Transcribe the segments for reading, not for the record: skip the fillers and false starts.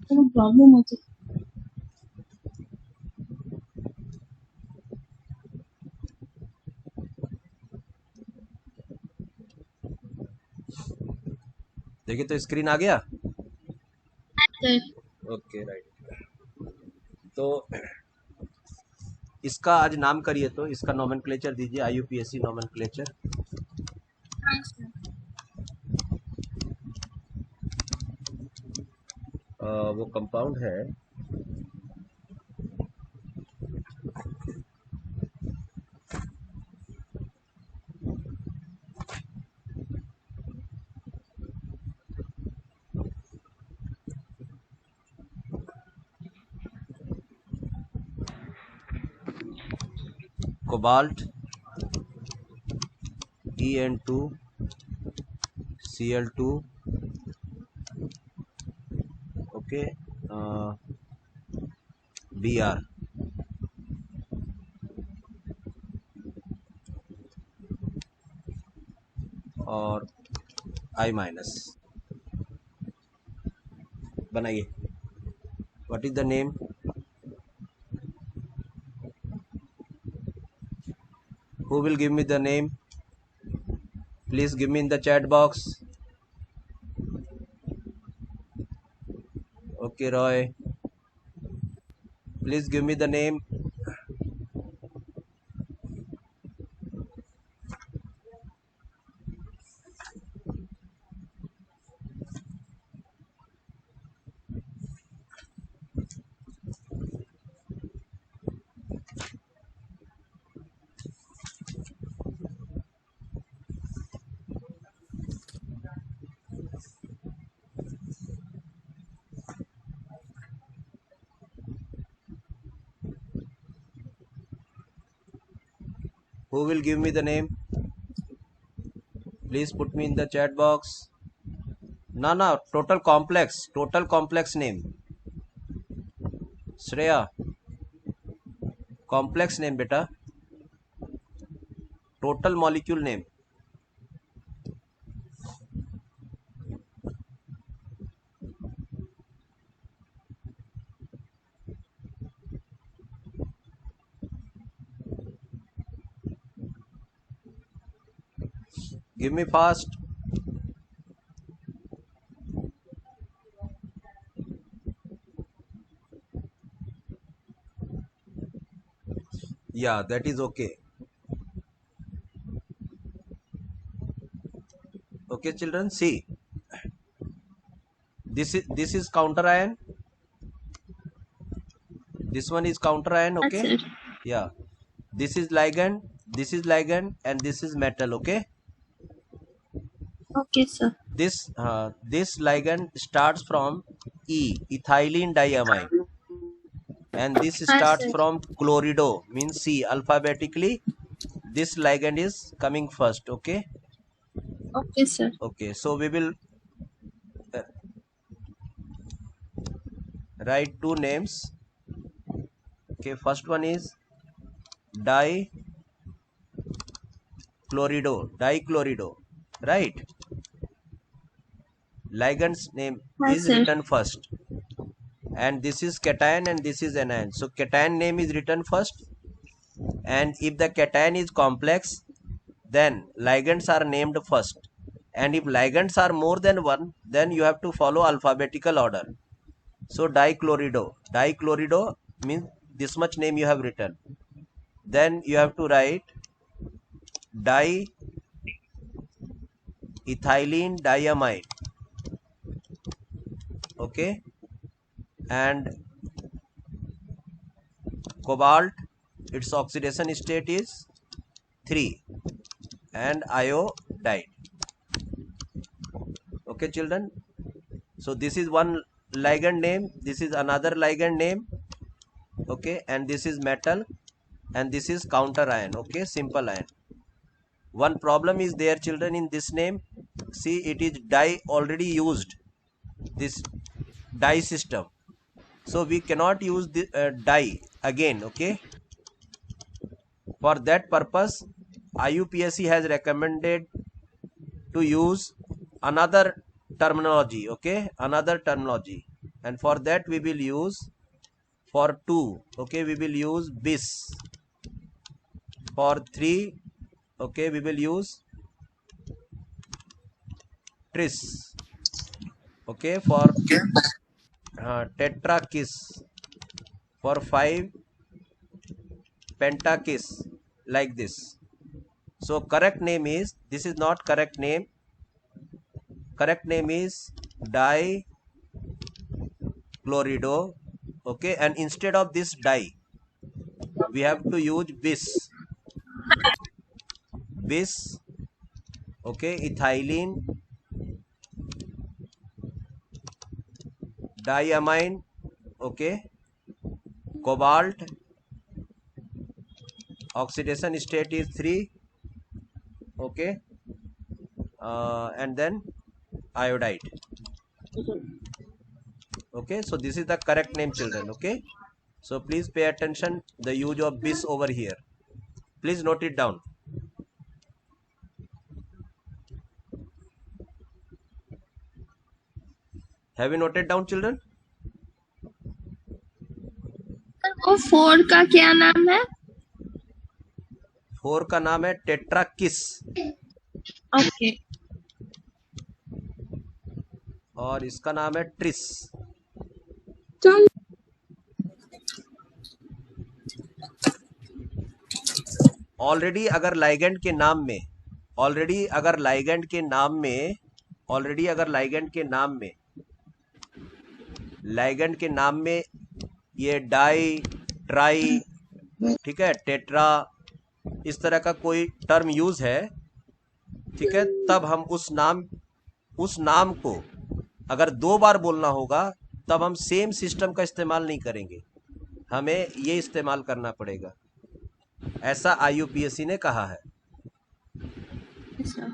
तो प्रॉब्लम होती है। देखिए तो स्क्रीन आ गया। Sir okay right. तो इसका आज नाम करिए, तो इसका नोमेनक्लेचर दीजिए, IUPAC नोमेनक्लेचर। हाँ सर। वो कंपाउंड है कोबाल्ट En2Cl2, ओके, Br, और I-। बनाइए। What is the name? Who will give me the name? Please give me in the chat box. Okay Roy, please give me the name. Who will give me the name? Please put me in the chat box. Na, total complex name. Shreya, complex name beta, total molecule name. Give me fast. Yeah, that is okay. Okay children, see, this is counter ion, this one is counter ion, हाँ okay. Sir. Yeah, this is ligand and this is metal, okay. Okay sir. This ligand starts from ethylene diamine, and this हाँ starts sir. from chlorido, means C alphabetically. This ligand is coming first, okay. Okay sir. Okay, so we will uh, write two names. Okay, first one is dichlorido, right. Ligand's name हाँ is sir. written first, and this is cation and this is anion, so cation name is written first. And if the cation is complex, then ligands are named first, and if ligands are more than one, then you have to follow alphabetical order. So dichlorido means this much name you have written. Then you have to write diethylene diamine, okay, and cobalt, its oxidation state is 3, and iodide. Okay children, so this is one ligand name, this is another ligand name, okay, and this is metal, and this is counter ion, okay, simple ion. One problem is there children in this name. See, it is di already used, this di system, so we cannot use the di again, okay. For that purpose, IUPAC has recommended to use another terminology, okay, another terminology. and for that we will use, for 2, okay, we will use bis. For 3, okay, we will use tris. Okay, for tetrakis. For 5, pentakis, like this. So correct name is, this is not correct name. Correct name is dichlorido. Okay, and instead of this di, we have to use bis. Bis, okay, ethylene diamine, okay, cobalt, oxidation state is 3, okay, and then iodide. Okay, so this is the correct name, children. Okay, so please pay attention the use of bis over here. Please note it down. Have you noted down, children? Sir वो 4 का क्या नाम है? 4 का नाम है tetrakis, okay और इसका नाम है ट्रिस. चल ऑलरेडी अगर लाइगेंड के नाम में, ऑलरेडी अगर लाइगेंड के नाम में, ऑलरेडी अगर लाइगेंड के नाम में, लाइगेंड के नाम में ये डाई, ट्राई, ठीक है, टेट्रा, इस तरह का कोई टर्म यूज है, ठीक है, तब हम उस नाम को अगर 2 बार बोलना होगा तब हम सेम सिस्टम का इस्तेमाल नहीं करेंगे, हमें ये इस्तेमाल करना पड़ेगा. ऐसा IUPAC ने कहा है. सर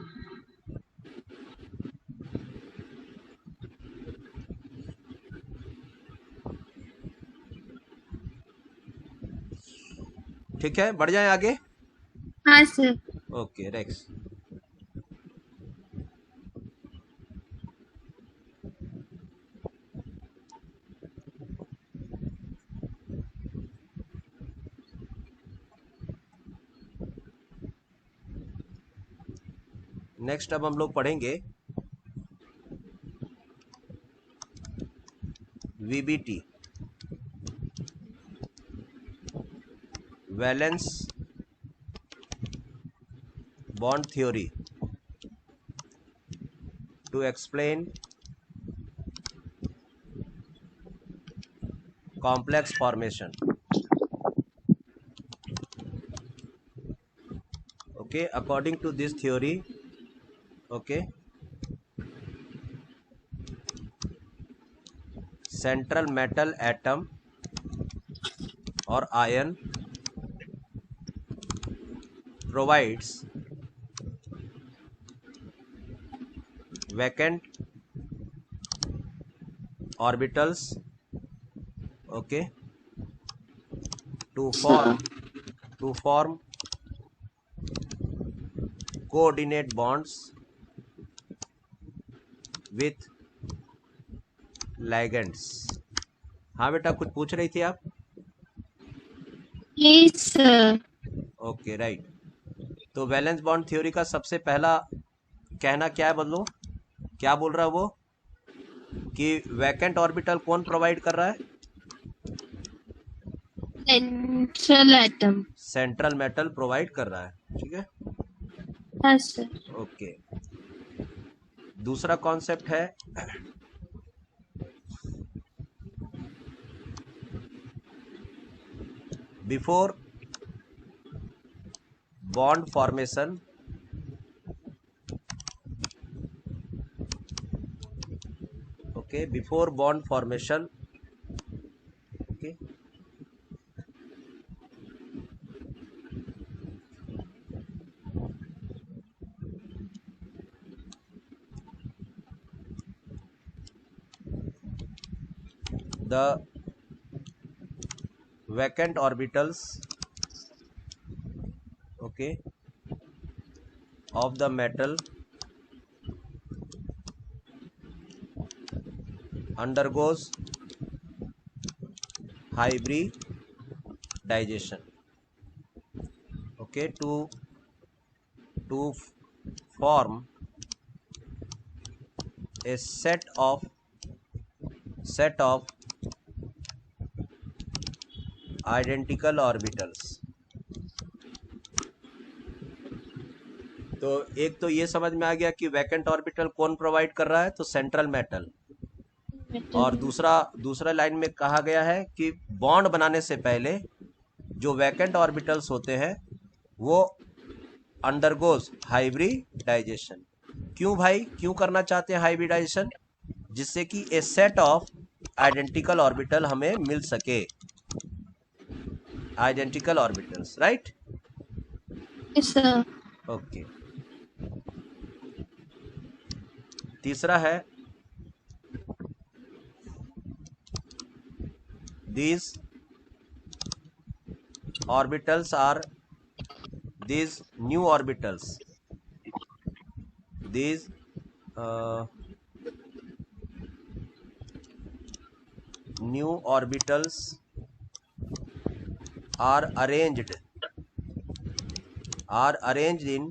ठीक है, बढ़ जाए आगे. हाँ सर ओके, नेक्स्ट. नेक्स्ट अब हम लोग पढ़ेंगे VBT, valence bond theory, to explain complex formation. Okay, according to this theory, okay, central metal atom or ion provides vacant orbitals, okay, to form coordinate bonds with ligands. हाँ बेटा, कुछ पूछ रही थी आप? Yes sir okay, right. तो valence bond theory का सबसे पहला कहना क्या है, बदलो, क्या बोल रहा है वो, कि वैकेंट ऑर्बिटल कौन प्रोवाइड कर रहा है? Central atom. Central metal provide कर रहा है, ठीक है. हाँ सर ओके, दूसरा कॉन्सेप्ट है before bond formation, okay, before bond formation, okay, the vacant orbitals, okay, of the metal undergoes hybridization. Okay, to form a set of identical orbitals. तो एक तो ये समझ में आ गया कि वैकेंट ऑर्बिटल कौन प्रोवाइड कर रहा है, तो सेंट्रल मेटल। और metal. दूसरा लाइन में कहा गया है कि बॉन्ड बनाने से पहले जो वैकेंट ऑर्बिटल्स होते हैं वो अंडरगोज हाइब्रिडाइजेशन। क्यों भाई, क्यों करना चाहते हैं हाइब्रिडाइजेशन? जिससे कि ए सेट ऑफ आइडेंटिकल ऑर्बिटल हमें मिल सके, identical orbitals, right? Yes, sir. Okay. तीसरा है these orbitals are these new orbitals, these new orbitals are arranged in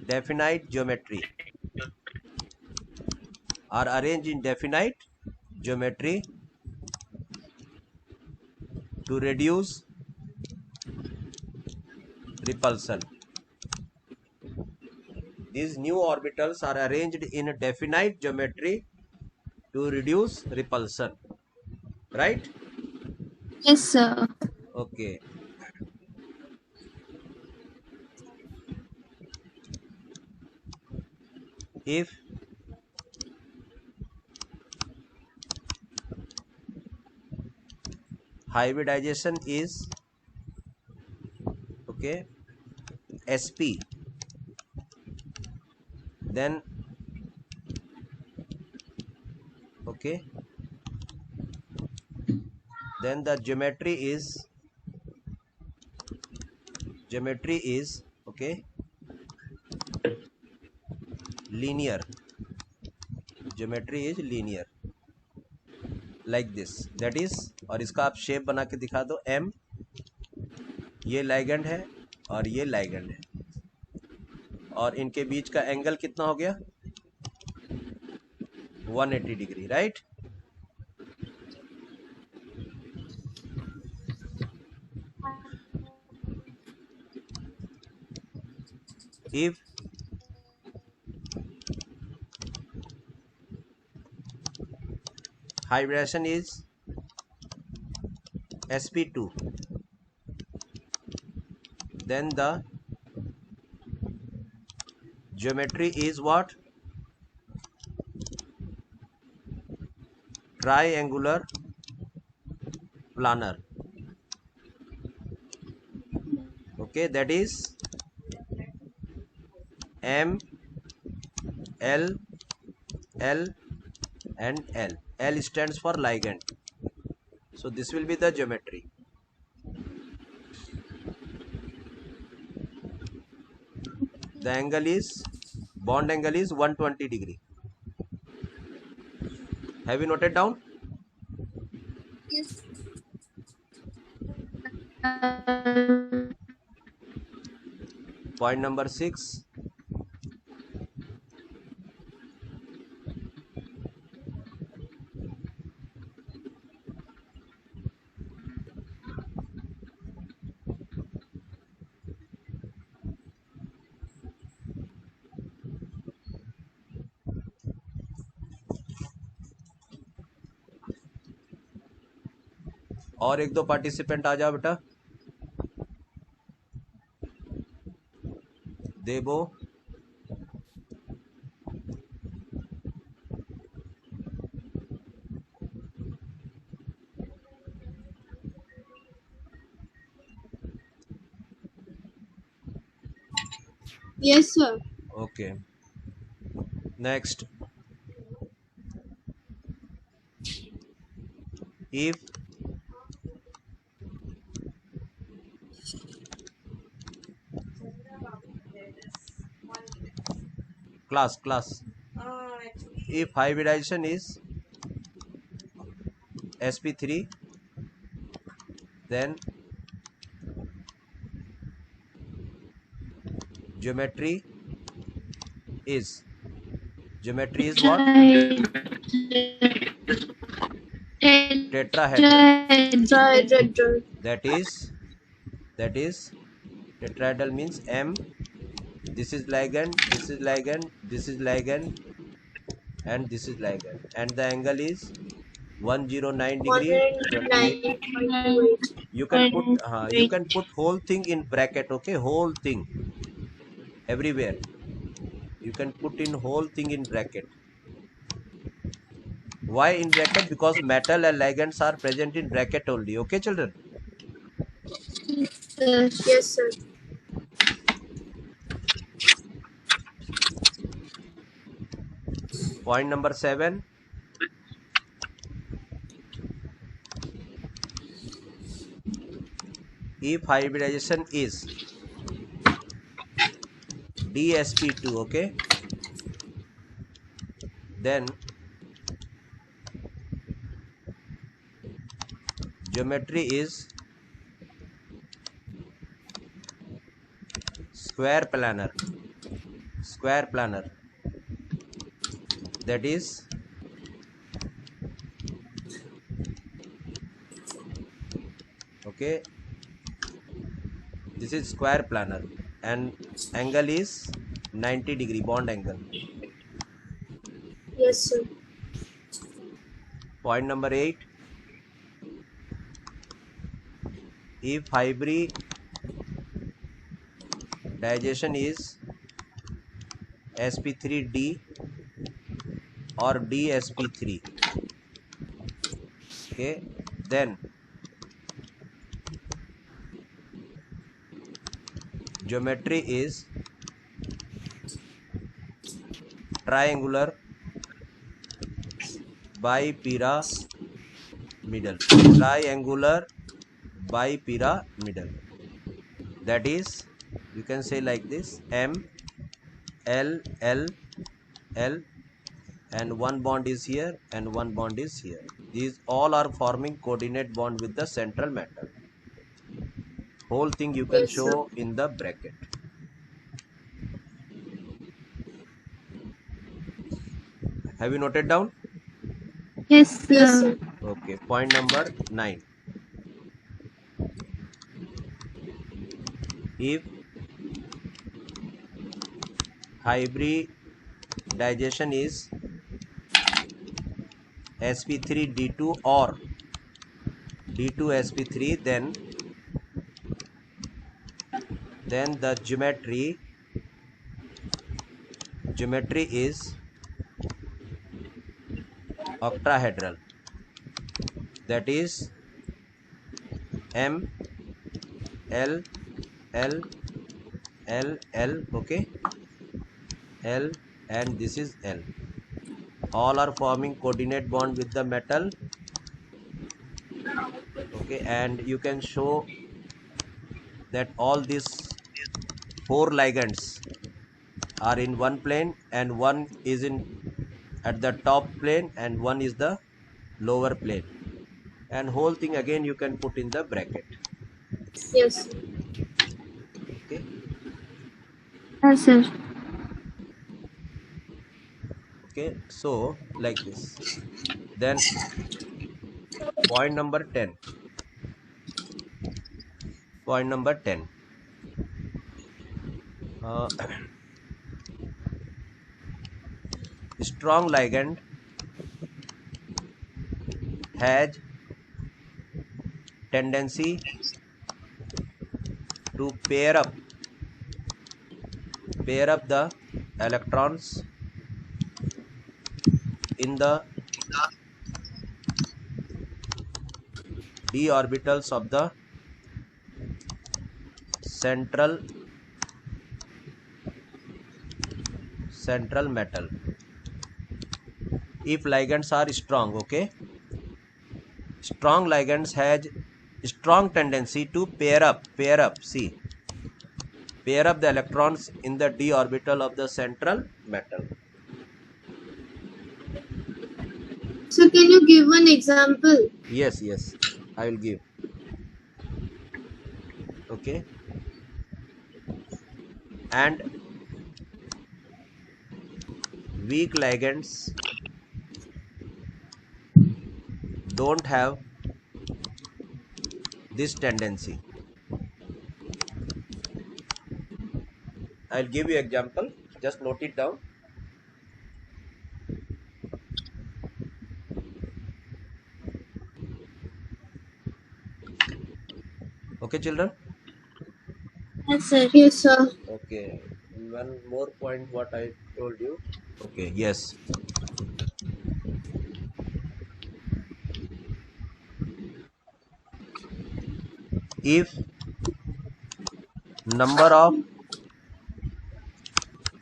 definite geometry, to reduce repulsion. These new orbitals are arranged in definite geometry to reduce repulsion, right? Yes, sir. Okay. If hybridization is okay sp, then okay, then the geometry is okay linear, geometry is linear like this, that is, और इसका आप shape बना के दिखा दो m, ये ligand है और ये लाइगेंड है, और इनके बीच का एंगल कितना हो गया? 180 degree, right? If hybridization is sp2, then the geometry is what? Triangular planar. Okay, that is M, L, L and L. L stands for ligand. So this will be the geometry. The angle is, bond angle is 120 degree. Have you noted down? Yes. Point number 6. और एक दो participant आ जाओ बेटा। देबो, Yes, sir. okay. Next, if class if hybridization is sp3, then geometry is what? Tetrahedral. Tetrahedral. That is tetrahedral means M. This is ligand, this is ligand, this is ligand, and this is ligand, and the angle is 109 degree 28. 109.28. You can put whole thing in bracket, okay? Whole thing everywhere. You can put in whole thing in bracket. Why in bracket? Because metal and ligands are present in bracket only. Okay, children? Yes, sir. Point number 7. If hybridization is dsp2, okay, then geometry is square planar. That is okay, this is square planar and angle is 90 degree bond angle. Yes, sir. Point number 8. If hybridization is sp3d or dsp3, okay, then geometry is triangular bipyramidal. That is, you can say like this: M, L, L, L, and one bond is here and one bond is here. These all are forming coordinate bond with the central metal. Whole thing you can Yes, sir. show in the bracket. Have you noted down? Yes, sir. Yes, sir. Okay. Point number 9. If hybridization is sp3d2 or d2sp3, then the geometry is octahedral. That is M, L, L, L, L, okay, L, and this is L. All are forming coordinate bond with the metal, okay, and you can show that all these 4 ligands are in one plane and one is in at the top plane and one is the lower plane, and whole thing again you can put in the bracket. Yes. Okay. Yes, sir. Okay, so like this. Then point number 10. uh, strong ligand has tendency to pair up the electrons in the d orbitals of the central metal if ligands are strong. Okay, strong ligands has strong tendency to pair up the electrons in the d orbital of the central metal. So can you give one example? Yes, I will give. Okay, and weak ligands don't have this tendency. I'll give you example. Just note it down. Okay, children. Yes, sir. Yes, sir. Okay. One more point. What I told you. Okay. Yes. If number of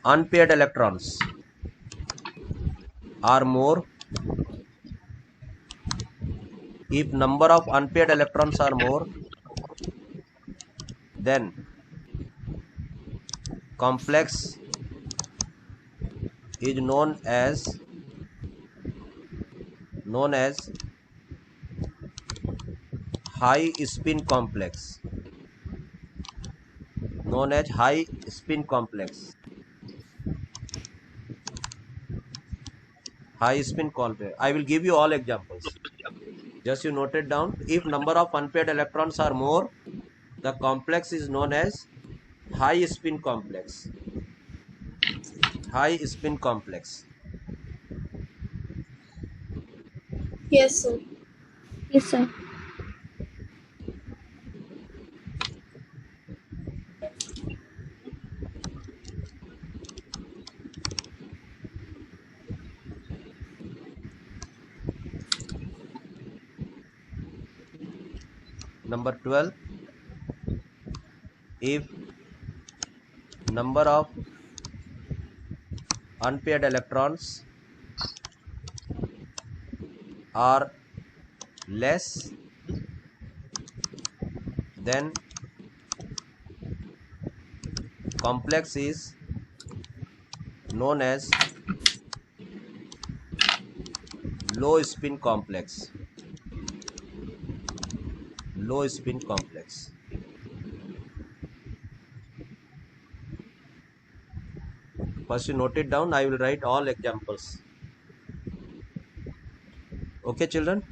unpaired electrons are more, if number of unpaired electrons are more, then complex is known as high spin complex. Known as high spin complex. High spin complex. I will give you all examples. Just you note it down. If number of unpaired electrons are more, the complex is known as high spin complex. High spin complex. Yes, sir. Yes, sir. Number 12. If number of unpaired electrons are less, then complex is known as low spin complex. Low spin complex. First you note it down. I will write all examples. Okay, children.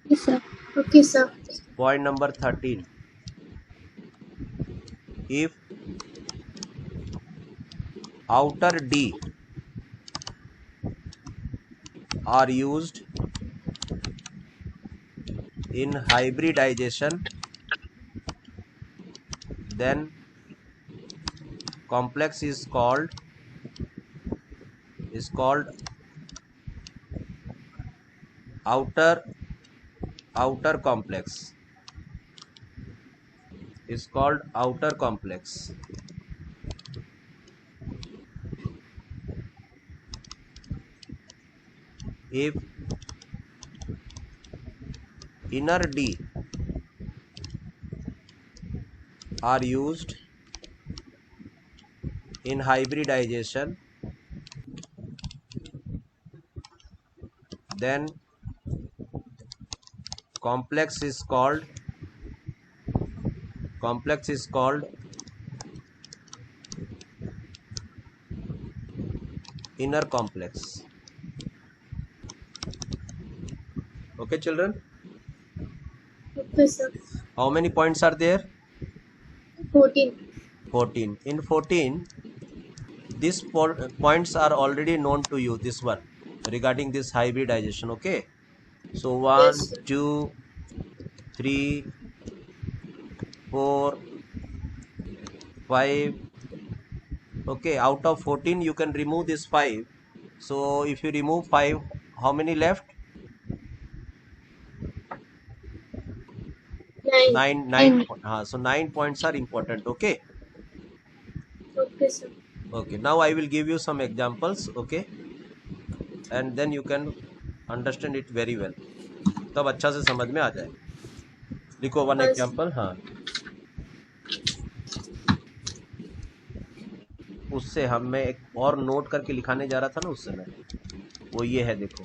Yes, sir. Okay, sir. Point number 13. If outer D are used in hybridization, then complex is called outer complex. Is called outer complex. If inner D are used in hybridization, then complex is called inner complex. Okay, children. Okay, sir. How many points are there? 14. 14. In 14, these points are already known to you. This one regarding this hybridization. Okay. So 1, Yes, sir. 2, 3, 4, 5. Okay, out of 14 you can remove this 5. So if you remove 5, how many left? 9. 9. So 9 points are important. Okay. Okay, sir. Okay, now I will give you some examples. Okay, and then you can understand it very well. तब अच्छा से समझ में आ जाए. लिखो one Yes. Example. हाँ, उससे हम मैं एक और नोट करके लिखाने जा रहा था ना उस समय, वो ये है देखो.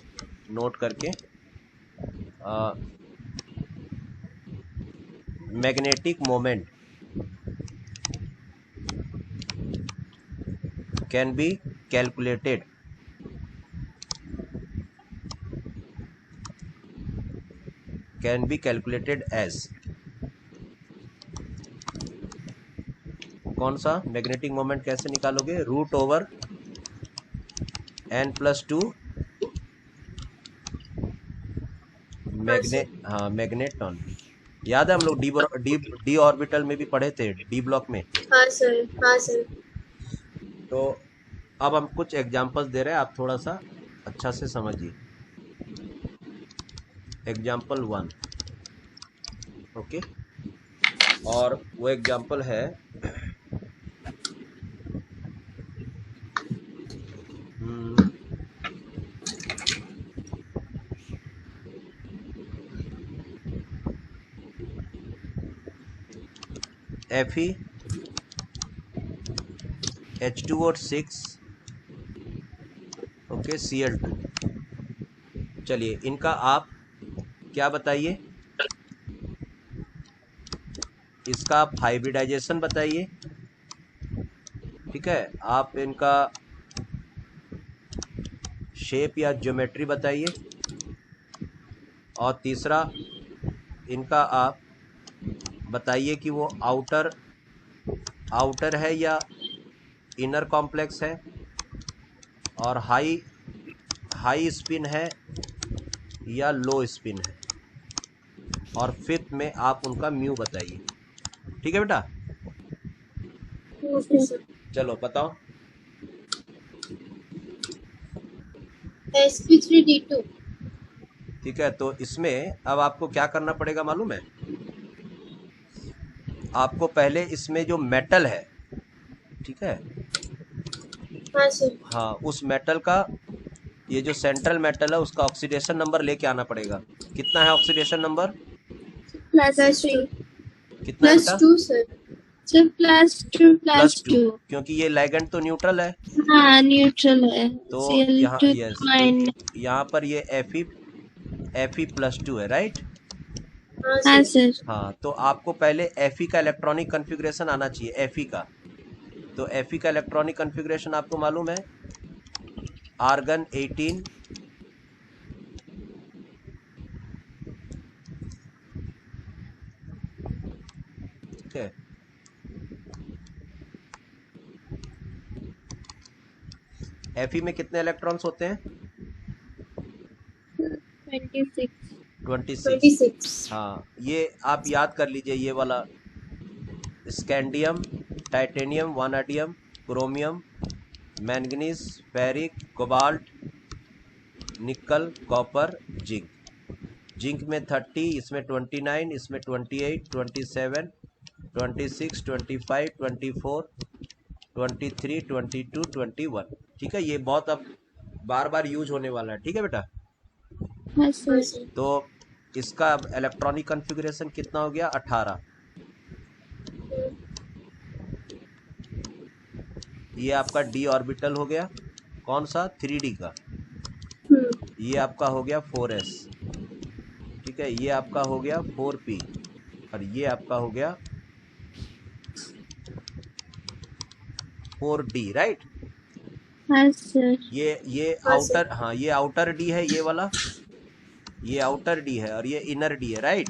नोट करके। Magnetic moment can be calculated as, कौन सा मैग्नेटिक मोमेंट कैसे निकालोगे? Root over n+2 magneton. याद है हम लोग डी ऑर्बिटल में भी पढ़े थे, डी ब्लॉक में। हाँ सर, हाँ सर। तो अब हम कुछ एग्जांपल्स दे रहे हैं, आप थोड़ा सा अच्छा से समझिए। Example 1, okay. और वो एग्जांपल है FeH2O6 ओके Cl2। चलिए इनका आप क्या बताइए, इसका आप हाइब्रिडाइजेशन बताइए, ठीक है। आप इनका शेप या ज्योमेट्री बताइए, और तीसरा इनका आप बताइए कि वो आउटर है या इनर कॉम्प्लेक्स है, और हाई स्पिन है या लो स्पिन है, और फिफ्थ में आप उनका म्यू बताइए, ठीक है बेटा। Okay sir. चलो बताओ। sp3d2। ठीक है, तो इसमें अब आपको क्या करना पड़ेगा मालूम है? आपको पहले इसमें जो मेटल है, ठीक है, हाँ सर। हाँ, उस मेटल का, ये जो सेंट्रल मेटल है उसका ऑक्सीडेशन नंबर लेके आना पड़ेगा। कितना है ऑक्सीडेशन नंबर? +3। कितना है बेटा? +2 सर। सर +2 +2, +2। क्योंकि ये लिगेंड तो न्यूट्रल है, हाँ न्यूट्रल है। तो यहाँ Cl2 यस, माइन। यहाँ पर ये Fe+2 है, राइट। हाँ हाँ सर। सर। हाँ, तो आपको पहले Fe का इलेक्ट्रॉनिक कन्फिग्रेशन आना चाहिए, Fe का। तो Fe का इलेक्ट्रॉनिक कन्फिग्रेशन आपको मालूम है, आर्गन 18, ठीक है। Fe में कितने इलेक्ट्रॉन्स होते हैं? 26। 26। हाँ, ये आप याद कर लीजिए, ये वाला scandium, titanium, vanadium, chromium, manganese, ferric, cobalt, nickel, copper, zinc में 30, इसमें 29, इसमें 28, 27, 26, 25, 24, 23, 22, 21, ठीक है। ये बहुत अब बार बार यूज होने वाला है, ठीक है बेटा। हाँ हाँ सर। सर। तो इसका इलेक्ट्रॉनिक कन्फिग्रेशन कितना हो गया? 18। ये आपका डी ऑर्बिटल हो गया, कौन सा? 3D का। ये आपका हो गया 4s, ठीक है। ये आपका हो गया 4p, और ये आपका हो गया 4d, राइट। हाँ सर। ये हाँ आउटर, हाँ, ये आउटर डी है, ये वाला, ये आउटर डी है, और ये इनर डी है, राइट।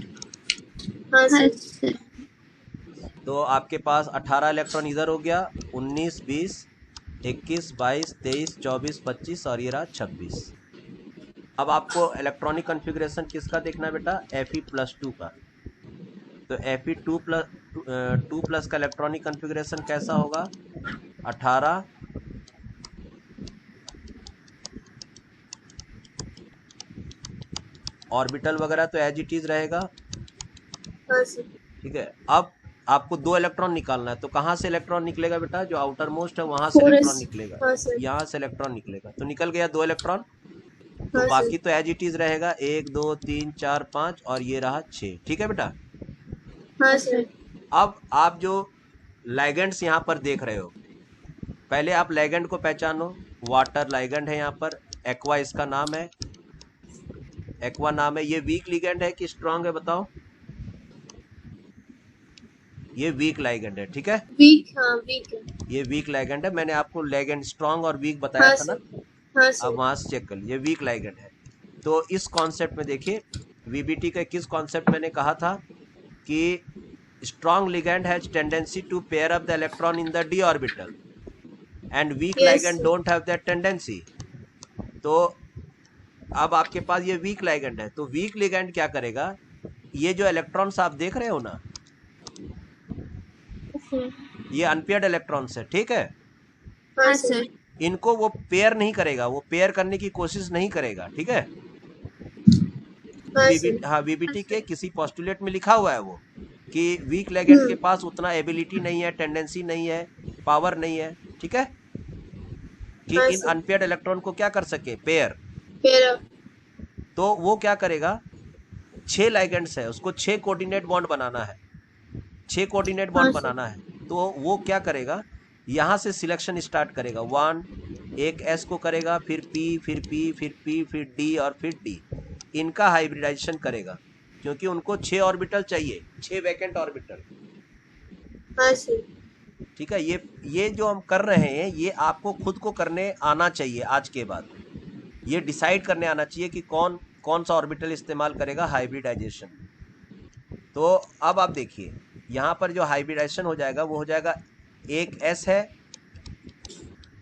हाँ हाँ सर। सर। तो आपके पास 18 इलेक्ट्रॉन इधर हो गया, 19, 20, 21, 22, 23, 24, 25, और ये रहा 26। अब आपको इलेक्ट्रॉनिक कन्फिग्रेशन किसका देखना है बेटा? Fe+2 का। तो Fe2+2 का इलेक्ट्रॉनिक कन्फिग्रेशन कैसा होगा? 18, ऑर्बिटल वगैरह तो एज इट इज रहेगा, हाँ सर। ठीक है। अब आपको 2 इलेक्ट्रॉन निकालना है, तो कहाँ से इलेक्ट्रॉन निकलेगा बेटा? जो आउटर मोस्ट है वहां से 4s। इलेक्ट्रॉन निकलेगा, हाँ सर। यहाँ से इलेक्ट्रॉन निकलेगा, तो निकल गया 2 इलेक्ट्रॉन। तो हाँ बाकी सर। तो एज इट इज रहेगा, 1, 2, 3, 4, 5, और ये रहा 6, ठीक है बेटा। हाँ सर। अब आप जो लाइगेंड्स यहाँ पर देख रहे हो, पहले आप लाइगेंड को पहचानो। वाटर लाइगेंड है यहाँ पर, एक्वा इसका नाम है, एक्वा नाम है। ये वीक लिगेंड है कि स्ट्रांग है बताओ? ये वीक लिगेंड है, ठीक है। वीक, हाँ वीक है। ये वीक लिगेंड है, मैंने आपको लिगेंड स्ट्रांग और वीक बताया हाँ था ना। सर, हाँ अब सर। वहां से चेक कर लीजिए, वीक लिगेंड है। तो इस कॉन्सेप्ट में देखिए, वीबीटी का किस कॉन्सेप्ट मैंने कहा था कि strong ligand has tendency to pair up the electron in the d orbital and weak Yes, ligand sir. don't have that tendency। तो अब आपके पास ये वीक ligand है, तो वीक ligand क्या करेगा, ये जो इलेक्ट्रॉन्स आप देख रहे हो ना, ये अनपेयर्ड इलेक्ट्रॉन्स है, ठीक है। हाँ हाँ सर। सर। इनको वो पेयर नहीं करेगा, वो पेयर करने की कोशिश नहीं करेगा, ठीक है। हाँ सर। हाँ, वीबीटी के किसी पोस्टुलेट में लिखा हुआ है वो कि वीक लिगेंड के पास उतना एबिलिटी नहीं है, टेंडेंसी नहीं है, पावर नहीं है, ठीक है, कि हाँ इन सर। अनपेयर्ड इलेक्ट्रॉन को क्या कर सके, पेयर। पेयर। तो वो क्या करेगा, 6 लाइगेंड्स है, उसको 6 कोऑर्डिनेट बॉन्ड बनाना है, 6 कोऑर्डिनेट हाँ बॉन्ड सर। बनाना है। तो वो क्या करेगा, यहाँ से सिलेक्शन स्टार्ट करेगा, 1 एक एस को करेगा, फिर पी, फिर पी, फिर पी, फिर डी और फिर डी। इनका हाइब्रिडाइजेशन करेगा, क्योंकि उनको 6 ऑर्बिटल चाहिए, 6 वैकेंट ऑर्बिटल, हाँ सर। ठीक है। ये जो हम कर रहे हैं, ये आपको खुद को करने आना चाहिए आज के बाद। ये डिसाइड करने आना चाहिए कि कौन कौन सा ऑर्बिटल इस्तेमाल करेगा हाइब्रिडाइजेशन। तो अब आप देखिए, यहाँ पर जो हाइब्रिडाइजेशन हो जाएगा वो हो जाएगा, एक एस है,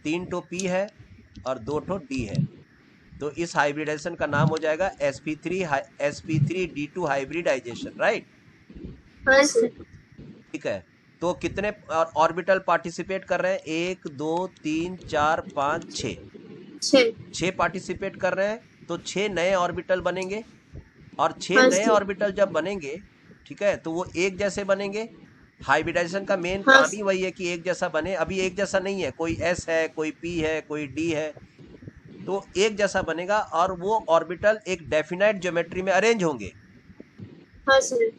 3 ठो पी है और 2 ठो डी है। तो इस हाइब्रिडाइजेशन का नाम हो जाएगा sp3d2 हाइब्रिडाइजेशन, राइट। हाँ सर। ठीक है। तो कितने ऑर्बिटल पार्टिसिपेट कर रहे हैं, 1 2 3 4 5 6, 6 पार्टिसिपेट कर रहे हैं। तो 6 नए ऑर्बिटल बनेंगे, और 6 हाँ नए सर। ऑर्बिटल जब बनेंगे, ठीक है, तो वो एक जैसे बनेंगे। हाइब्रिडाइजेशन का मेन हाँ काम ही वही है कि एक जैसा बने। अभी एक जैसा नहीं है, कोई एस है, कोई पी है, कोई डी है, तो एक जैसा बनेगा और वो ऑर्बिटल एक डेफिनाइट ज्योमेट्री में अरेंज होंगे। हाँ सर।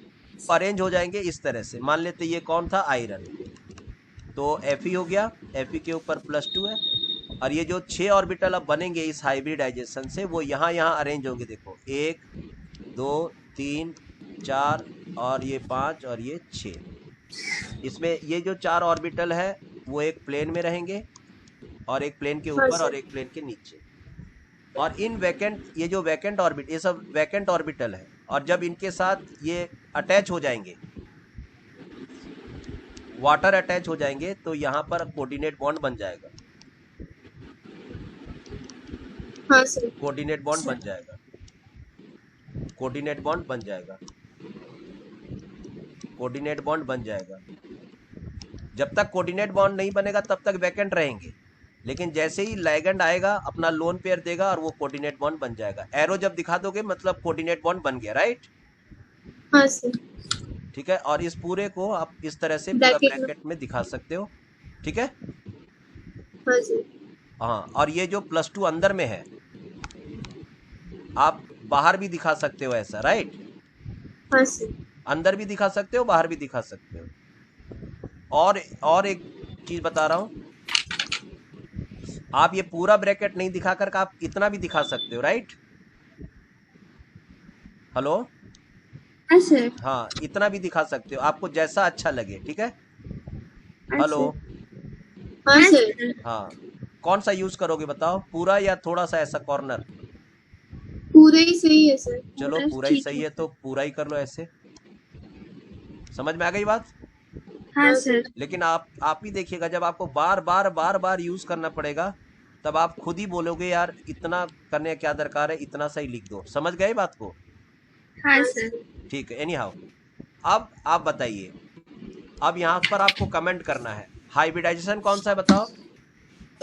अरेंज हो जाएंगे इस तरह से। मान लेते ये कौन था, आयरन, तो Fe हो गया, Fe के ऊपर +2 है, और ये जो 6 ऑर्बिटल अब बनेंगे इस हाइब्रिडाइजेशन से, वो यहाँ अरेंज होंगे। देखो 1 2 3 4 और ये 5 और ये 6। इसमें ये जो 4 ऑर्बिटल है वो एक प्लेन में रहेंगे, और एक प्लेन के हाँ ऊपर सर। और एक प्लेन के नीचे। और इन वैकेंट, ये जो वैकेंट ऑर्बिट, ये सब वैकेंट ऑर्बिटल है, और जब इनके साथ ये अटैच हो जाएंगे, वाटर अटैच हो जाएंगे, तो यहाँ पर कोऑर्डिनेट बॉन्ड बन जाएगा। हाँ सर। कोऑर्डिनेट बॉन्ड बन जाएगा, कोऑर्डिनेट बॉन्ड बन जाएगा, कोऑर्डिनेट बॉन्ड बन जाएगा। जब तक कोऑर्डिनेट बॉन्ड नहीं बनेगा तब तक वैकेंट रहेंगे, लेकिन जैसे ही लिगेंड आएगा अपना लोन पेयर देगा और वो कोऑर्डिनेट बॉन्ड बन जाएगा। एरो जब दिखा दोगे मतलब कोऑर्डिनेट बॉन्ड बन गया, राइट। हाँ सर। ठीक है। और इस पूरे को आप इस तरह से पूरा ब्रैकेट में दिखा सकते हो, ठीक है। हाँ सर। हाँ, और ये जो +2 अंदर में है, आप बाहर भी दिखा सकते हो ऐसा, राइट। हाँ सर। अंदर भी दिखा सकते हो, बाहर भी दिखा सकते हो। और एक चीज बता रहा हूं, आप ये पूरा ब्रैकेट नहीं दिखाकर आप इतना भी दिखा सकते हो, राइट। हेलो। हाँ सर। हाँ, इतना भी दिखा सकते हो, आपको जैसा अच्छा लगे, ठीक है। हेलो। हाँ सर। हाँ, कौन सा यूज करोगे बताओ, पूरा या थोड़ा सा ऐसा कॉर्नर? पूरा ही सही है सर। चलो पूरा ही सही है तो पूरा ही कर लो ऐसे। समझ में आ गई बात? हाँ सर। लेकिन आप ही देखिएगा, जब आपको बार बार यूज करना पड़ेगा, तब आप खुद ही बोलोगे यार इतना करने क्या दरकार है, इतना सही लिख दो। समझ गए बात को? हाँ सर। ठीक है। एनी हाउ, अब आप बताइए, अब यहाँ पर आपको कमेंट करना है, हाइब्रिडाइजेशन कौन सा है बताओ?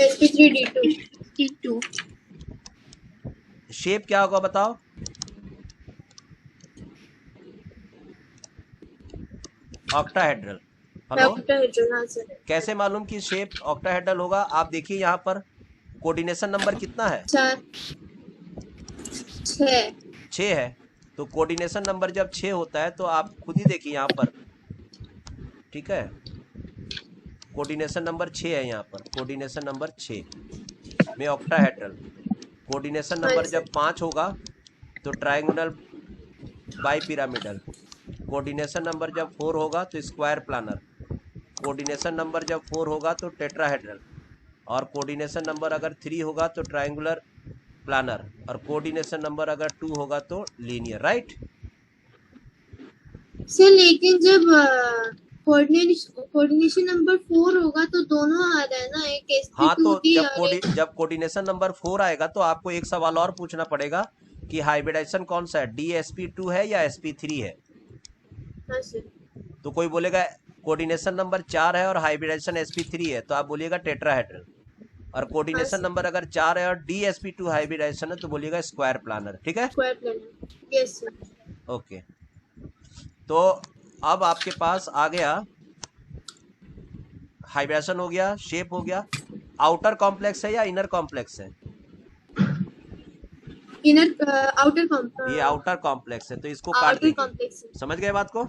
sp3d2। शेप क्या होगा बताओ? ऑक्टाहेड्रल। हेलो। हाँ सर। कैसे मालूम कि शेप ऑक्टाहेड्रल होगा? आप देखिए यहाँ पर कोऑर्डिनेशन नंबर कितना है? 6 है। तो कोऑर्डिनेशन नंबर जब 6 होता है तो आप खुद ही देखिए यहाँ पर, ठीक है। कोऑर्डिनेशन नंबर 6 है यहाँ पर, कोऑर्डिनेशन नंबर 6 में ऑक्टाहेड्रल। कोऑर्डिनेशन नंबर जब 5 होगा तो triangular bi pyramidal. Coordination number जब 4 होगा तो स्क्वायर प्लानर। कोऑर्डिनेशन नंबर जब 4 होगा तो टेट्राहेड्रल। और कोऑर्डिनेशन नंबर अगर 3 होगा तो ट्रायंगुलर प्लानर। और कोऑर्डिनेशन नंबर अगर 2 होगा तो लीनियर। राइट। सर लेकिन जब कोऑर्डिनेशन नंबर 4 होगा तो दोनों आ रहा है ना, एक हाँ, तो sp2d और एक जब कोऑर्डिनेशन नंबर 4 आएगा तो आपको एक सवाल और पूछना पड़ेगा कि हाइब्रिडाइजेशन कौन सा है, DsP2 है या sp3 है। हाँ सर। तो कोई बोलेगा कोऑर्डिनेशन नंबर 4 है और हाइब्रिडाइजेशन sp3 है तो आप बोलिएगा टेट्राहेड्रल। और हाँ कोऑर्डिनेशन सर। नंबर अगर 4 है और DsP2 हाइब्रिडाइजेशन है तो बोलिएगा स्क्वायर प्लानर। ठीक है। Square planar. Yes sir. Okay, तो अब आपके पास आ गया हाइब्रिडेशन हो गया, शेप हो गया। आउटर कॉम्प्लेक्स है या इनर कॉम्प्लेक्स है? इनर आउटर ये आउटर कॉम्प्लेक्स है तो इसको काट आउटर दीजिए। कॉम्प्लेक्स है। समझ गए बात को?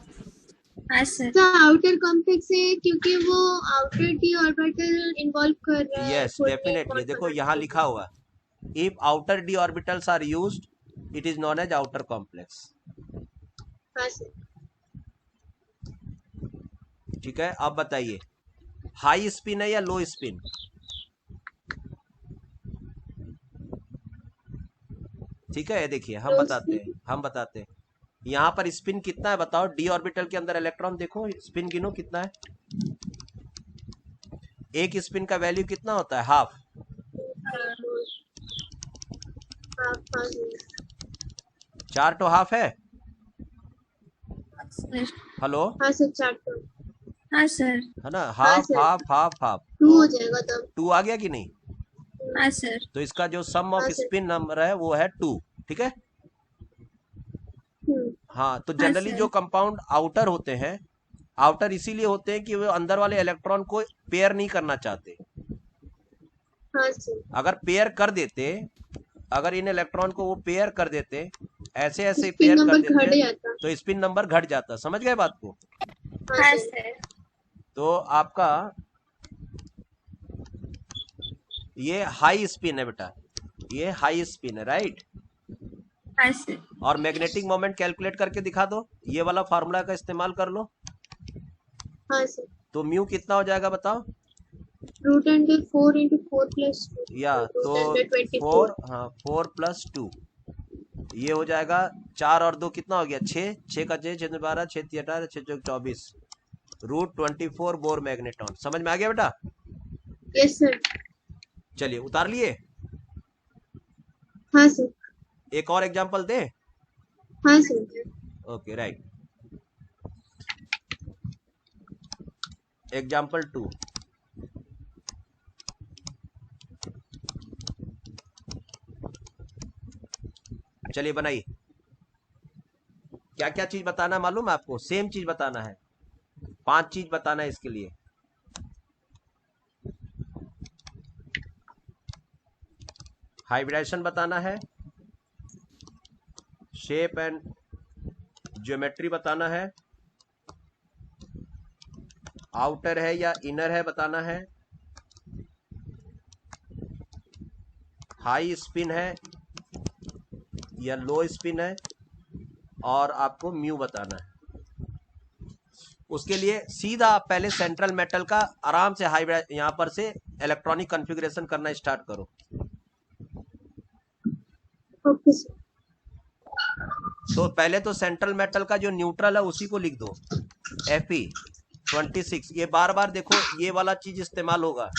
हाँ सर। तो आउटर कॉम्प्लेक्स है क्योंकि वो आउटर डी ऑर्बिटल इन्वॉल्व कर रहा है। Yes definitely. देखो यहाँ लिखा हुआ, if outer d orbitals are used it is known as outer complex. हाँ सर। ठीक है, अब बताइए हाई स्पिन है या लो स्पिन? ठीक है, ये देखिए हम बताते हैं यहाँ पर स्पिन कितना है बताओ। डी ऑर्बिटल के अंदर इलेक्ट्रॉन देखो, स्पिन गिनो कितना है। एक स्पिन का वैल्यू कितना होता है? हाफ। चार तो हाफ है। हेलो, हाँ सर। 4 तो हाँ सर। है ना? हाँ half sir. Half half half 2 हो जाएगा तब। 2 आ गया कि नहीं? हाँ सर। तो इसका जो सम ऑफ हाँ सर। स्पिन नंबर है वो है 2। ठीक है। हाँ, तो हाँ जनरली जो सर। कंपाउंड आउटर होते हैं, आउटर इसीलिए होते हैं कि वो अंदर वाले इलेक्ट्रॉन को पेयर नहीं करना चाहते। हाँ सर। अगर पेयर कर देते, अगर इन इलेक्ट्रॉन को वो पेयर कर देते, ऐसे ऐसे स्पिन पेयर कर नंबर घट देते जाता। तो स्पिन नंबर घट जाता। समझ गए बात को? हाँ हाँ सर। सर। तो आपका ये हाई स्पिन है बेटा, ये हाई स्पिन है। राइट। हाँ सर। और मैग्नेटिक मोमेंट कैलकुलेट करके दिखा दो, ये वाला फार्मूला का इस्तेमाल कर लो। हाँ सर। तो म्यू कितना हो जाएगा बताओ? √4 × 4 + 2 या तो 24। 4, हाँ 4 + 2 ये हो जाएगा 4 और 2 कितना हो गया? 6। 6 का 6 6 12 6 3 18 6 4 24 √24 बोर मैग्नेटॉन। समझ में आ गया बेटा? Yes sir. चलिए उतार लिए। हाँ सर। एक और एग्जांपल दे। हाँ सर। Okay right. एग्जांपल 2, चलिए बनाइए। क्या क्या चीज बताना है मालूम है आपको? सेम चीज बताना है, 5 चीज बताना है इसके लिए। हाइब्रिडाइजेशन बताना है, शेप एंड ज्योमेट्री बताना है, आउटर है या इनर है बताना है, हाई स्पिन है या लो स्पिन है, और आपको म्यू बताना है। उसके लिए सीधा आप पहले सेंट्रल मेटल का आराम से हाइब्रिड यहां पर से इलेक्ट्रॉनिक कॉन्फ़िगरेशन करना स्टार्ट करो। Okay sir. तो पहले तो सेंट्रल मेटल का जो न्यूट्रल है उसी को लिख दो, Fe26। ये बार बार देखो ये वाला चीज इस्तेमाल होगा,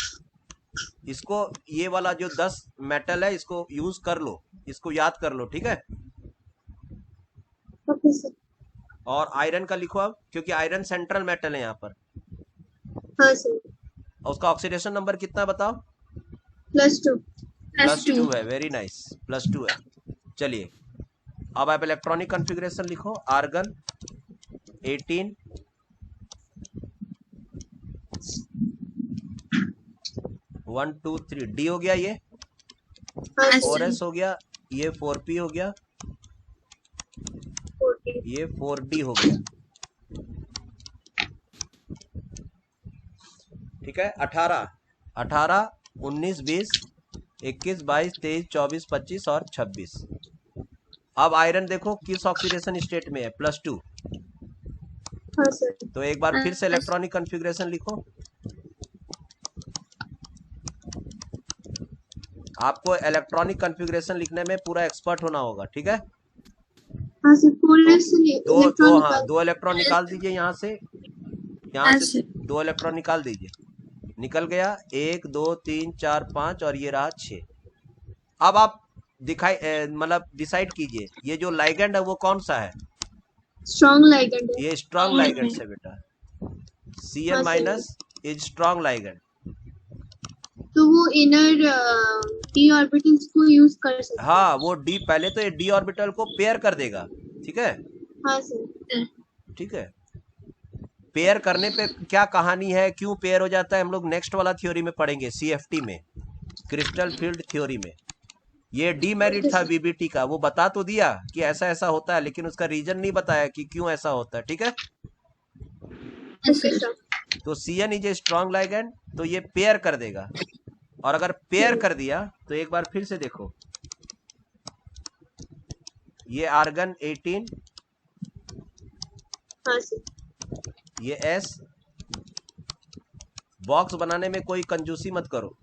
इसको ये वाला जो 10 मेटल है इसको यूज कर लो, इसको याद कर लो। ठीक है। Okay sir. और आयरन का लिखो अब, क्योंकि आयरन सेंट्रल मेटल है यहाँ पर। हाँ सर। और उसका ऑक्सीडेशन नंबर कितना बताओ? +2। +2 है। वेरी नाइस, +2 है। चलिए अब आप इलेक्ट्रॉनिक कॉन्फ़िगरेशन लिखो। आर्गन 18, 1 2 3 डी हो गया, ये हाँ सर। 4s हो गया, ये 4p हो गया, 14। ये 4d हो गया। ठीक है। 18 18 19 20 21 22 23 24 25 और 26। अब आयरन देखो किस ऑक्सीडेशन स्टेट में है, +2। हाँ सर। तो एक बार फिर से इलेक्ट्रॉनिक कॉन्फ़िगरेशन लिखो। आपको इलेक्ट्रॉनिक कॉन्फ़िगरेशन लिखने में पूरा एक्सपर्ट होना होगा, ठीक है। हाँ सर, पूरे से दो इलेक्ट्रॉन हाँ निकाल। 2 इलेक्ट्रॉन निकाल दीजिए यहाँ से हाँ सर। 2 इलेक्ट्रॉन निकाल दीजिए। निकल गया 1 2 3 4 5 और ये रहा 6। अब आप मतलब डिसाइड कीजिए ये जो लाइगेंड है वो कौन सा है। स्ट्रॉन्ग लाइगेंड है। ये स्ट्रॉन्ग लाइगेंड है बेटा, Cn हाँ sir. Minus is strong ligand. तो वो इनर p ऑर्बिटल्स को यूज कर सकते हैं। हाँ वो डी, पहले तो ये डी ऑर्बिटल को पेयर कर देगा, ठीक है। हाँ सर। ठीक है, पेयर करने पे क्या कहानी है, क्यों पेयर हो जाता है, हम लोग नेक्स्ट वाला थ्योरी में पढ़ेंगे, CFT में, क्रिस्टल फील्ड थ्योरी में। ये डीमेरिट था VBT का, वो बता तो दिया कि ऐसा ऐसा होता है, लेकिन उसका रीजन नहीं बताया कि क्यों ऐसा होता है, ठीक है। Okay sir. तो Cn is a strong ligand, तो ये पेयर कर देगा। और अगर पेयर कर दिया तो एक बार फिर से देखो, ये आर्गन 18, हाँ सर। ये S। बॉक्स बनाने में कोई कंजूसी मत करो,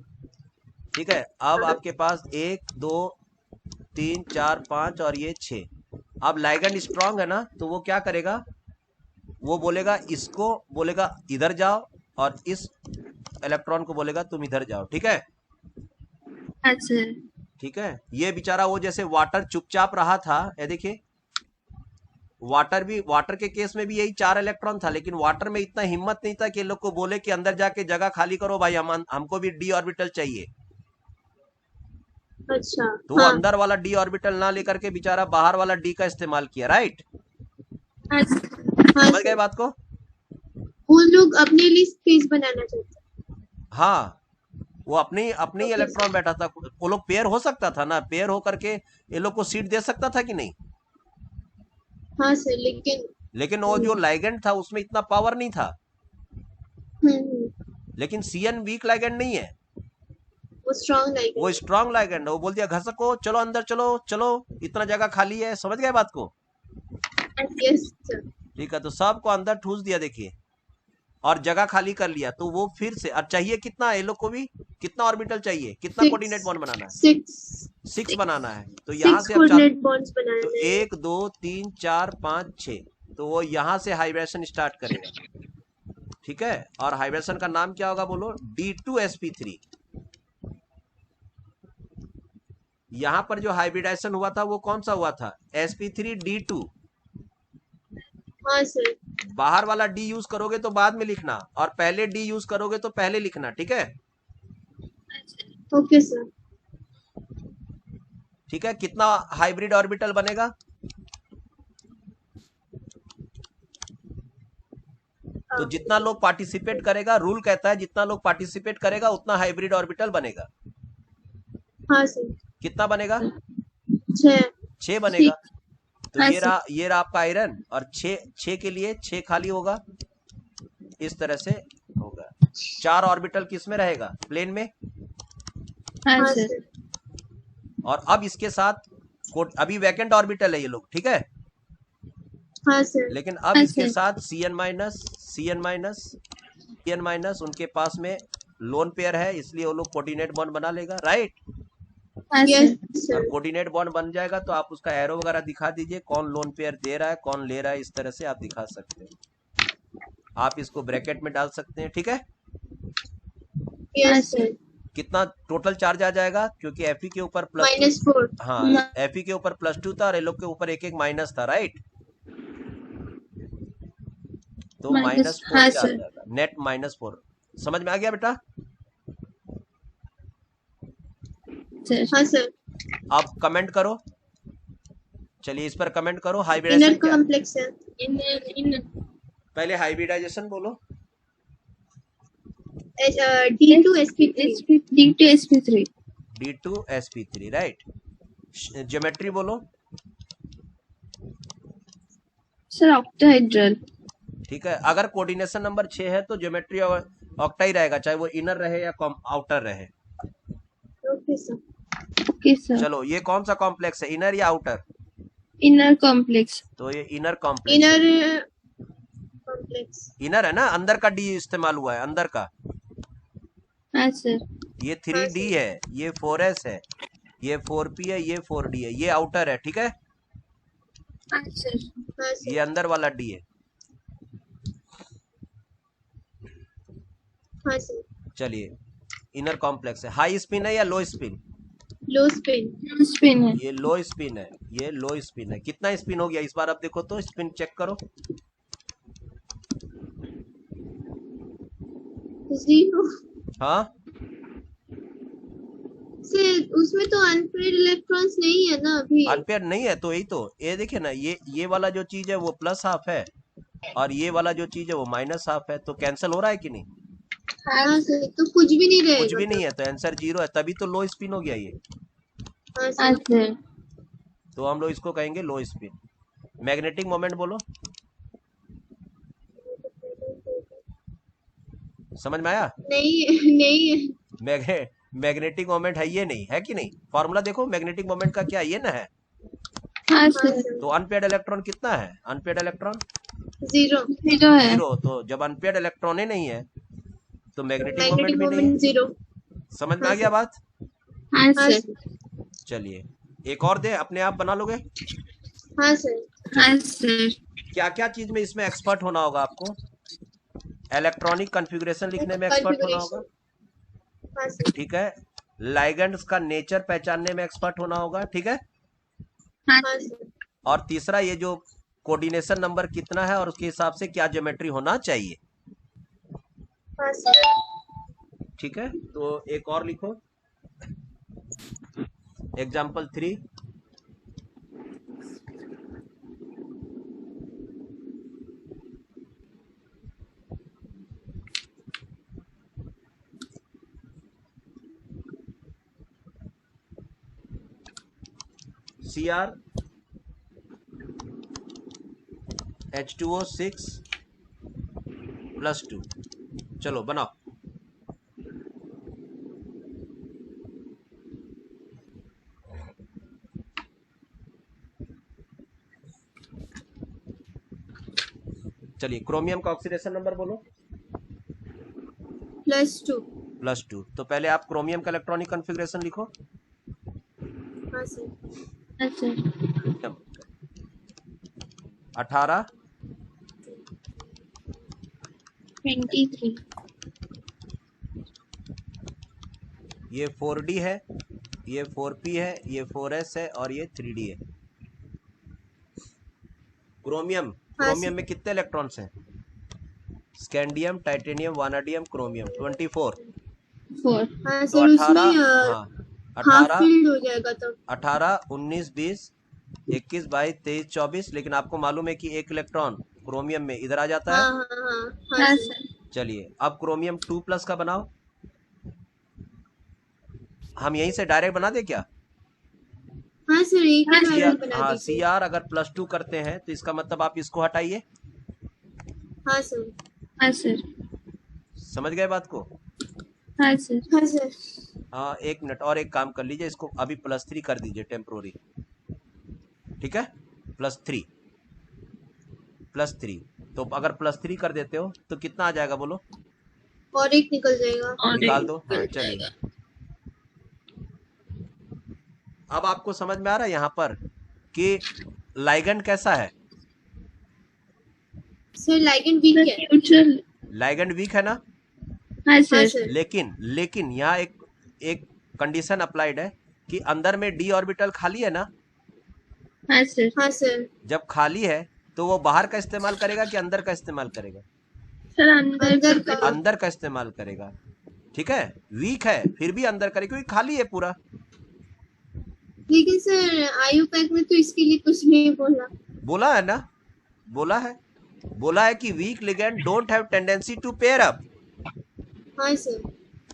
ठीक है। अब आपके पास 1 2 3 4 5 और ये 6। अब लाइगेंड स्ट्रांग है ना, तो वो क्या करेगा, वो बोलेगा, इसको बोलेगा इधर जाओ और इस इलेक्ट्रॉन को बोलेगा तुम इधर जाओ, ठीक है। हाँ सर। ठीक है, ये बेचारा वो जैसे वाटर चुपचाप रहा था, ये देखिए वाटर के केस में भी यही 4 इलेक्ट्रॉन था, लेकिन वाटर में इतना हिम्मत नहीं था कि लोग को बोले कि अंदर जाके जगह खाली करो भाई, हमको भी डी ऑर्बिटल चाहिए। अच्छा। तो वो हाँ। अंदर वाला डी ऑर्बिटल ना लेकर के बेचारा बाहर वाला डी का इस्तेमाल किया, राइट। हाँ सर। हाँ समझ गए सर। बात को। वो लोग अपने लिए स्पेस बनाना चाहते हैं। हाँ वो अपनी अपनी Okay, इलेक्ट्रॉन बैठा था, वो लोग पेयर हो सकता था ना, पेयर हो करके ये लोग को सीट दे सकता था कि नहीं। हाँ सर, लेकिन वो जो लाइगेंड था उसमें इतना पावर नहीं था। हम्म, लेकिन Cn वीक लाइगेंड नहीं है, वो स्ट्रॉन्ग लाइगेंड। वो स्ट्रांग लाइगेंड है। वो बोल दिया घसको, चलो अंदर, चलो चलो, इतना जगह खाली है। समझ गए बात को। Yes sir. ठीक है, तो सबको अंदर ठूस दिया, देखिए, और जगह खाली कर लिया। तो वो फिर से अब चाहिए कितना, ये लोग को भी कितना ऑर्बिटल चाहिए, कितना कोऑर्डिनेट बॉन्ड बनाना है, 6 बनाना है। तो यहाँ से कोऑर्डिनेट बॉन्ड्स तो बनाने हैं। 1 2 3 4 5 6, तो वो यहाँ से हाइब्रेशन स्टार्ट करेगा, ठीक है। और हाइब्रेशन का नाम क्या होगा बोलो, D2sp3। यहाँ पर जो हाइब्रिडाइजेशन हुआ था वो कौन सा हुआ था, sp3d2। हाँ सर। बाहर वाला डी यूज करोगे तो बाद में लिखना, और पहले डी यूज करोगे तो पहले लिखना, ठीक है। Okay sir. ठीक है, कितना हाइब्रिड ऑर्बिटल बनेगा, तो जितना लोग पार्टिसिपेट करेगा, रूल कहता है जितना लोग पार्टिसिपेट करेगा उतना हाइब्रिड ऑर्बिटल बनेगा। हाँ सर। कितना बनेगा, 6 बनेगा। तो हाँ, ये रहा आपका आयरन, और 6 के लिए 6 खाली होगा, इस तरह से होगा। 4 ऑर्बिटल किस में रहेगा, प्लेन में। हाँ हाँ सर। सर। और अब इसके साथ अभी वैकेंट ऑर्बिटल है ये लोग, ठीक है। हाँ सर। लेकिन अब हाँ, इसके सर। साथ Cn माइनस उनके पास में लोन पेयर है, इसलिए वो लोग कोऑर्डिनेट बॉन्ड बना लेगा, राइट। हाँ यस सर। सर। और कोऑर्डिनेट बॉन्ड बन जाएगा तो आप उसका एरो वगैरह दिखा दीजिए, कौन लोन पेयर दे रहा है कौन ले रहा है, इस तरह से आप दिखा सकते हैं। आप इसको ब्रैकेट में डाल सकते हैं, ठीक है। Yes sir. कितना टोटल चार्ज आ जाएगा, क्योंकि Fe के ऊपर -4। हाँ Fe के ऊपर +2 था और ये लोग के ऊपर एक माइनस था, राइट। तो -4 हाँ, चार्ज आ सर। जाएगा, नेट -4। समझ में आ गया बेटा। सर। हाँ सर। अब कमेंट करो, चलिए इस पर कमेंट करो। इनर हाइब्रिडाइजेशन क्या, कॉम्प्लेक्स है। पहले हाइब्रिडाइजेशन बोलो। D2sp3। D2sp3। D2sp3, right. Geometry बोलो। Sir octahedral. ठीक है, अगर कोऑर्डिनेशन नंबर 6 है तो ज्योमेट्री ऑक्टा ही रहेगा, चाहे वो इनर रहे या आउटर रहे। Okay sir. Okay sir. चलो ये कौन सा कॉम्प्लेक्स है, इनर या आउटर, Inner complex. तो ये inner complex, inner complex. Inner है ना, अंदर का डी इस्तेमाल हुआ है, अंदर का। हाँ सर। ये 3D है, ये 4S है, ये 4P है, ये 4D है, ये आउटर है, ठीक है। हाँ सर। हाँ ये सर। अंदर वाला डी है। हाँ सर। चलिए, इनर कॉम्प्लेक्स है। हाई स्पिन है या लो स्पिन? लो स्पिन। Spin है। ये लो स्पिन है, ये लो स्पिन है। कितना स्पिन हो गया इस बार? अब देखो तो स्पिन चेक करो। 0। हाँ, सर उसमें तो अनपेयर्ड इलेक्ट्रॉन्स नहीं है ना अभी। अनपेयर नहीं है, तो यही तो, ये देखिए ना, ये वाला जो चीज है वो प्लस हाफ है, और ये वाला जो चीज है वो माइनस हाफ है, तो कैंसिल हो रहा है कि नहीं? हाँ सर, तो कुछ भी नहीं रहेगा। कुछ भी नहीं है, तो आंसर 0 है, तभी तो लो स्पिन हो गया ये। हाँ हाँ सर। सर। तो हम लोग इसको कहेंगे लो स्पिन। मैग्नेटिक मोमेंट बोलो, समझ में आया? नहीं नहीं है। मैग्नेटिक मोमेंट है ये, नहीं है कि नहीं? फॉर्मूला देखो मैग्नेटिक मोमेंट का, क्या ये ना है? हाँ हाँ सर। सर। तो अनपेयर्ड इलेक्ट्रॉन कितना है? Unpaired electron 0। 0 है। 0। तो जब अनपेयर्ड इलेक्ट्रॉन ही नहीं है तो मैग्नेटिक मोमेंट मैग्नेटिक भी नहीं है। मोमेंट 0। समझ में आ हाँ गया सर। बात? हाँ हाँ सर। सर। चलिए, एक और दे, अपने आप बना लोगे? हाँ सर। हाँ सर। क्या क्या चीज में इसमें एक्सपर्ट होना होगा आपको? इलेक्ट्रॉनिक कॉन्फ़िगरेशन लिखने में एक्सपर्ट होना होगा, हाँ सर। ठीक है। लाइगेंड्स का नेचर पहचानने में एक्सपर्ट होना होगा, ठीक है। हाँ हाँ सर। और तीसरा, ये जो कोऑर्डिनेशन नंबर कितना है और उसके हिसाब से क्या ज्योमेट्री होना चाहिए, हाँ सर। ठीक है। तो एक और लिखो, एग्जाम्पल 3। Cr H2O6 +2। चलो बनाओ। चलिए, क्रोमियम का ऑक्सीडेशन नंबर बोलो। +2। +2। तो पहले आप क्रोमियम का इलेक्ट्रॉनिक कॉन्फ़िगरेशन लिखो। हाँ सर। हाँ सर। 18 23। ये 4D है, ये 4P है, ये 4S है और ये 3D है। क्रोमियम, क्रोमियम में कितने इलेक्ट्रॉन्स हैं? Scandium, titanium, vanadium, chromium 24। 4। हाँ तो सर, 18, उसमें हाँ, हाफ 18, फील्ड हो जाएगा तब। 18, 19, 20, 21, 22, 23, 24। लेकिन आपको मालूम है कि एक इलेक्ट्रॉन क्रोमियम में इधर आ जाता हाँ है। हाँ हाँ। हाँ हाँ सर। सर। चलिए, अब क्रोमियम 2+ का बनाओ। हम यहीं से डायरेक्ट बना दे क्या? हाँ सर, एक ही हाँ, बार में CR, बना हाँ, दीजिए। CR अगर +2 करते हैं तो इसका मतलब आप इसको हटाइए। हाँ सर। हाँ सर। समझ गए बात को? हाँ सर। हाँ सर। हाँ, 1 मिनट और एक काम कर लीजिए, इसको अभी +3 कर दीजिए टेम्पोरी, ठीक है। +3, +3। तो अगर +3 कर देते हो तो कितना आ जाएगा बोलो? और एक निकल जाएगा। और निकाल एक दो। हाँ, चलिए, अब आपको समझ में आ रहा है यहाँ पर कि लाइगेंड कैसा है? सर लाइगेंड वीक है। न्यूट्रल। लाइगेंड वीक है ना? हाँ हाँ सर। सर। लेकिन यहाँ एक कंडीशन अप्लाइड है कि अंदर में d ऑर्बिटल खाली है ना? हाँ सर। हाँ सर। जब खाली है तो वो बाहर का इस्तेमाल करेगा कि अंदर का इस्तेमाल करेगा? सर अंदर अंदर का। का। अंदर का इस्तेमाल करेगा, ठीक है। वीक है फिर भी अंदर करेगा क्योंकि खाली है पूरा। लेकिन सर आयु पैक में तो इसके लिए कुछ नहीं बोला। बोला है ना, बोला है कि weak ligand don't have tendency to pair up, हाँ सर।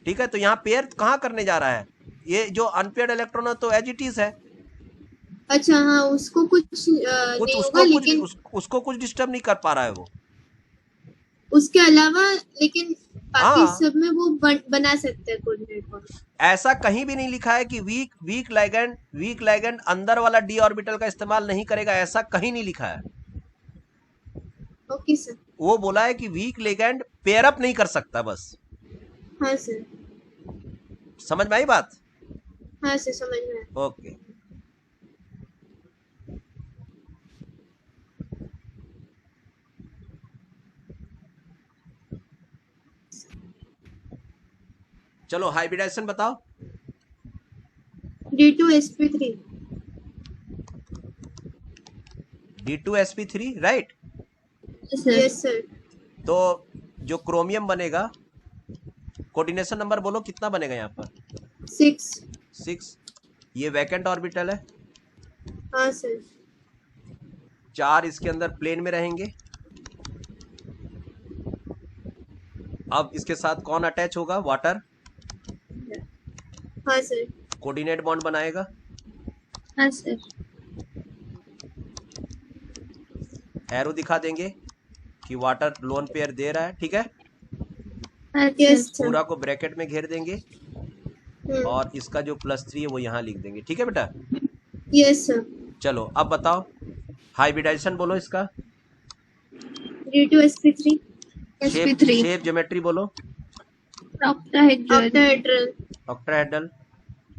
ठीक है। तो यहाँ पेयर कहाँ करने जा रहा है? ये जो अनपेयर्ड इलेक्ट्रॉन है तो एज इट इज है, अच्छा हाँ, उसको कुछ नहीं होगा लेकिन। उसको कुछ डिस्टर्ब नहीं कर पा रहा है वो। उसके अलावा लेकिन बाकी हाँ। सब में वो बना सकते हैं कोऑर्डिनेट बॉन्ड। ऐसा कहीं भी नहीं लिखा है कि वीक लाइगेंड अंदर वाला डी ऑर्बिटल का इस्तेमाल नहीं करेगा, ऐसा कहीं नहीं लिखा है। Okay sir. वो बोला है कि वीक लिगैंड पेयर अप नहीं कर सकता बस। हाँ सर। समझ में आई बात? हाँ सर, समझ में आया। ओके। चलो हाइब्रिडाइजेशन बताओ। D2sp3। D2sp3 right. Sir yes sir. तो जो क्रोमियम बनेगा, कोऑर्डिनेशन नंबर बोलो कितना बनेगा यहाँ पर? 6। ये वैकेंट ऑर्बिटल है। हाँ सर। 4 इसके अंदर प्लेन में रहेंगे। अब इसके साथ कौन अटैच होगा? वाटर। हाँ सर। कोऑर्डिनेट बॉन्ड बनाएगा। हाँ सर एरो दिखा देंगे कि वाटर लोन पेयर दे रहा है, ठीक है। हाँ यस सर पूरा को ब्रैकेट में घेर देंगे और इसका जो +3 है वो यहाँ लिख देंगे, ठीक है बेटा। Yes sir. चलो अब बताओ हाइब्रिडाइजेशन बोलो इसका। D2sp3। sp3 शेप ज्योमेट्री बोलो। Octahedral octahedral. ऑक्टाहेड्रल।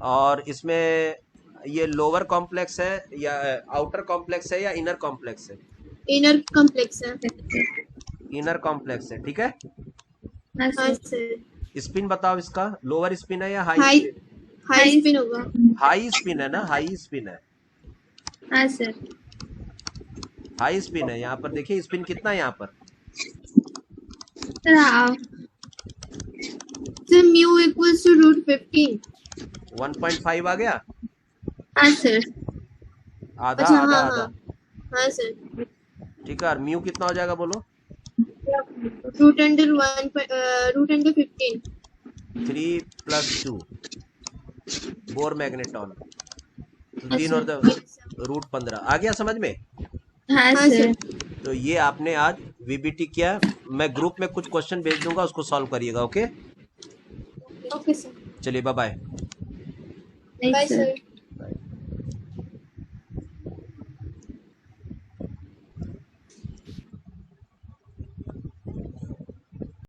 और इसमें ये लोअर कॉम्प्लेक्स है या आउटर कॉम्प्लेक्स है या इनर कॉम्प्लेक्स है? इनर कॉम्प्लेक्स है। इनर कॉम्प्लेक्स है, ठीक है। हाँ हाँ सर सर। स्पिन बताओ इसका, लोअर स्पिन है या high high spin? High spin होगा। हाई स्पिन है ना, हाई स्पिन है। हाँ सर हाई स्पिन है। यहाँ पर देखिए स्पिन कितना है यहाँ पर? Sir half sir mu equals to √15। 1.5 आ गया। हाँ सर आधा अच्छा, आधा हाँ आधा, हाँ सर। ठीक है। और म्यू कितना हो जाएगा बोलो? √15। 3 + 2 बोर मैग्नेटॉन, तो 3 और √15 आ गया समझ में? हाँ हाँ सर सर। तो ये आपने आज वीबीटी किया। मैं ग्रुप में कुछ क्वेश्चन भेज दूंगा, उसको सॉल्व करिएगा। Okay okay sir. चलिए बाय बाय। नहीं बाय सर सर।